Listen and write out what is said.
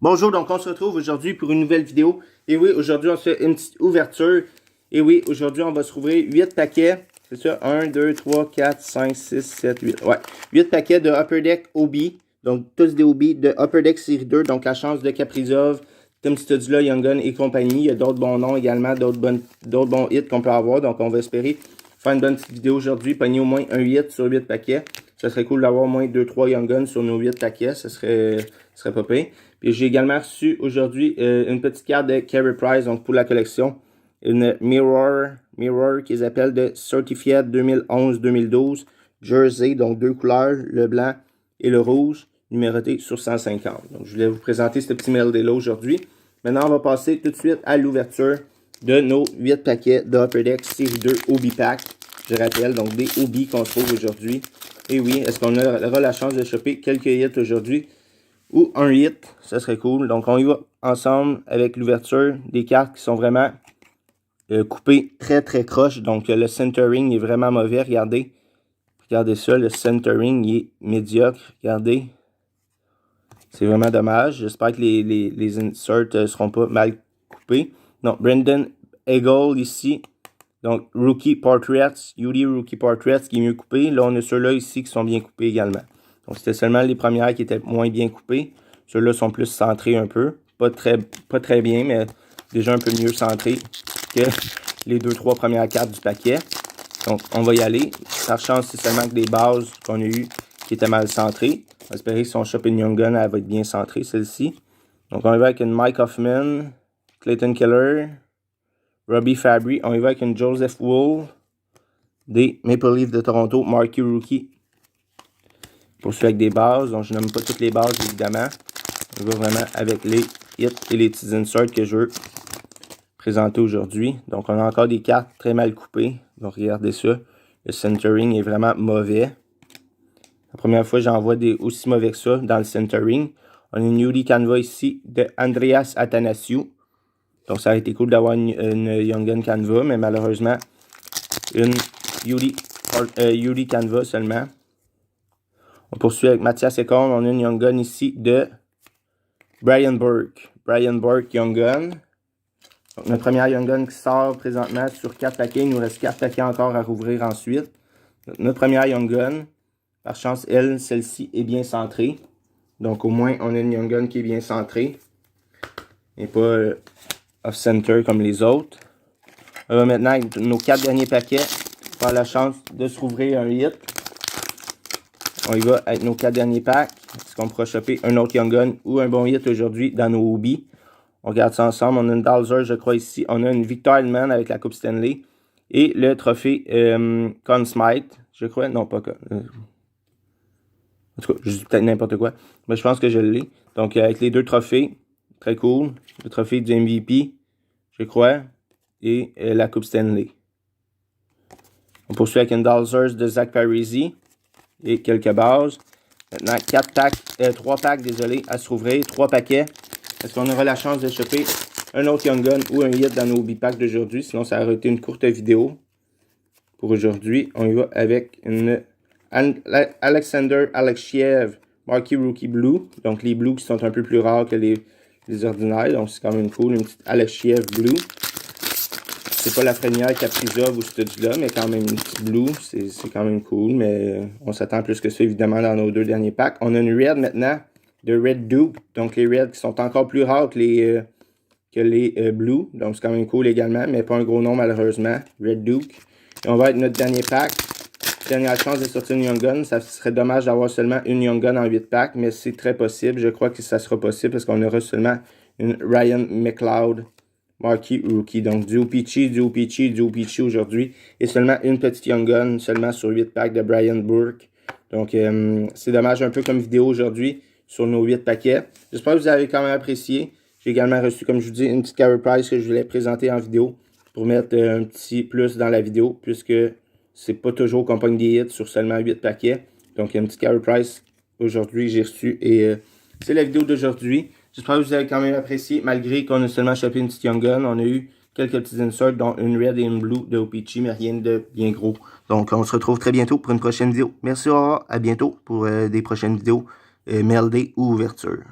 Bonjour, donc on se retrouve aujourd'hui pour une nouvelle vidéo. Et oui, aujourd'hui on se fait une petite ouverture. Et oui, aujourd'hui on va se rouvrir 8 paquets. C'est ça, 1, 2, 3, 4, 5, 6, 7, 8. Ouais, 8 paquets de Upper Deck OB. Donc tous des OB de Upper Deck série 2. Donc la chance de Kaprizov, Tim Studzla, Young Gun et compagnie. Il y a d'autres bons noms également, d'autres bons hits qu'on peut avoir. Donc on va espérer faire une bonne petite vidéo aujourd'hui. Pogner au moins un hit sur 8 paquets. Ça serait cool d'avoir au moins 2-3 Young Guns sur nos 8 paquets. Ça serait pas pire. Puis j'ai également reçu aujourd'hui une petite carte de Carey Price, donc pour la collection. Une Mirror qu'ils appellent de Certified 2011-2012 Jersey, donc deux couleurs, le blanc et le rouge, numéroté sur 150. Donc je voulais vous présenter ce petit mail-là aujourd'hui. Maintenant, on va passer tout de suite à l'ouverture de nos 8 paquets de Upper Deck série 2 OB Pack. Je rappelle, donc des OB qu'on trouve aujourd'hui. Et oui, est-ce qu'on aura la chance de choper quelques hits aujourd'hui? Ou un hit, ça serait cool. Donc on y va ensemble avec l'ouverture des cartes qui sont vraiment coupées très croche. Donc le centering est vraiment mauvais, regardez. Regardez ça, le centering il est médiocre, regardez. C'est vraiment dommage. J'espère que les inserts ne seront pas mal coupés. Donc Brendan Eagle ici. Donc Rookie Portraits, Yuri Rookie Portraits qui est mieux coupé. Là on a ceux-là ici qui sont bien coupés également. Donc, c'était seulement les premières qui étaient moins bien coupées. Ceux-là sont plus centrés un peu. Pas très bien, mais déjà un peu mieux centrés que les 2-3 premières cartes du paquet. Donc, on va y aller. Par chance, c'est seulement que les bases qu'on a eues qui étaient mal centrées. On va espérer que si on chope une Young Gun, elle va être bien centrée, celle-ci. Donc, on y va avec une Mike Hoffman, Clayton Keller, Robbie Fabry. On y va avec une Joseph Wool, des Maple Leafs de Toronto, Marquee Rookie. Poursuivre avec des bases, donc je nomme pas toutes les bases évidemment. On va vraiment avec les hits et les petits inserts que je veux présenter aujourd'hui. Donc on a encore des cartes très mal coupées. Donc regardez ça. Le centering est vraiment mauvais. La première fois j'en vois des aussi mauvais que ça dans le centering. On a une Yuri Canva ici de Andreas Athanasiou. Donc ça a été cool d'avoir une Young Gun Canva, mais malheureusement une Yuri Canva seulement. On poursuit avec Mathias Ekholm. On a une Young Gun ici de Brian Burke. Brian Burke Young Gun. Donc, notre première Young Gun qui sort présentement sur 4 paquets. Il nous reste 4 paquets encore à rouvrir ensuite. Donc, notre première Young Gun. Par chance, celle-ci est bien centrée. Donc au moins, on a une Young Gun qui est bien centrée. Et pas off-center comme les autres. On va maintenant avec nos 4 derniers paquets. Avoir la chance de se rouvrir un hit. On y va avec nos 4 derniers packs. Est-ce qu'on pourra choper un autre Young Gun ou un bon hit aujourd'hui dans nos hobbies? On regarde ça ensemble. On a une Dalzer, je crois, ici. On a une Victor Hedman avec la Coupe Stanley. Et le trophée Conn Smythe. Je crois. Non, pas Conn. En tout cas, je dis peut-être n'importe quoi. Mais je pense que je l'ai. Donc, avec les deux trophées. Très cool. Le trophée du MVP, je crois. Et la Coupe Stanley. On poursuit avec une Dalzer de Zach Parise. Et quelques bases. Maintenant, 3 packs, désolé, à se rouvrir. 3 paquets. Est-ce qu'on aura la chance de choper un autre Young Gun ou un hit dans nos B-packs d'aujourd'hui? Sinon, ça aurait été une courte vidéo pour aujourd'hui. On y va avec une Alexander Alexiev Marquee Rookie Blue. Donc, les Blues qui sont un peu plus rares que les ordinaires. Donc, c'est quand même cool. Une petite Alexiev Blue. C'est pas la première Kaprizov ou Studzla, mais quand même une petite blue, c'est quand même cool, mais on s'attend plus que ça évidemment dans nos 2 derniers packs. On a une Red maintenant, de Red Duke, donc les Reds qui sont encore plus rares que les Blues, donc c'est quand même cool également, mais pas un gros nom malheureusement, Red Duke. Et on va avec notre dernier pack, dernière chance de sortir une Young Gun, ça serait dommage d'avoir seulement une Young Gun en 8 packs, mais c'est très possible, je crois que ça sera possible parce qu'on aura seulement une Ryan McLeod. Marquee Rookie. Donc, du OPC aujourd'hui. Et seulement une petite Young Gun, seulement sur 8 packs de Brian Burke. Donc, c'est dommage un peu comme vidéo aujourd'hui sur nos 8 paquets. J'espère que vous avez quand même apprécié. J'ai également reçu, comme je vous dis, une petite Carey Price que je voulais présenter en vidéo pour mettre un petit plus dans la vidéo, puisque c'est pas toujours qu'on pogne des hits sur seulement 8 paquets. Donc, il y a une petite Carey Price aujourd'hui, j'ai reçu. Et c'est la vidéo d'aujourd'hui. J'espère que vous avez quand même apprécié, malgré qu'on a seulement chopé une petite Young Gun. On a eu quelques petits inserts, dont une Red et une Blue de OPC, mais rien de bien gros. Donc, on se retrouve très bientôt pour une prochaine vidéo. Merci, au revoir, à bientôt pour des prochaines vidéos, mail day ou ouverture.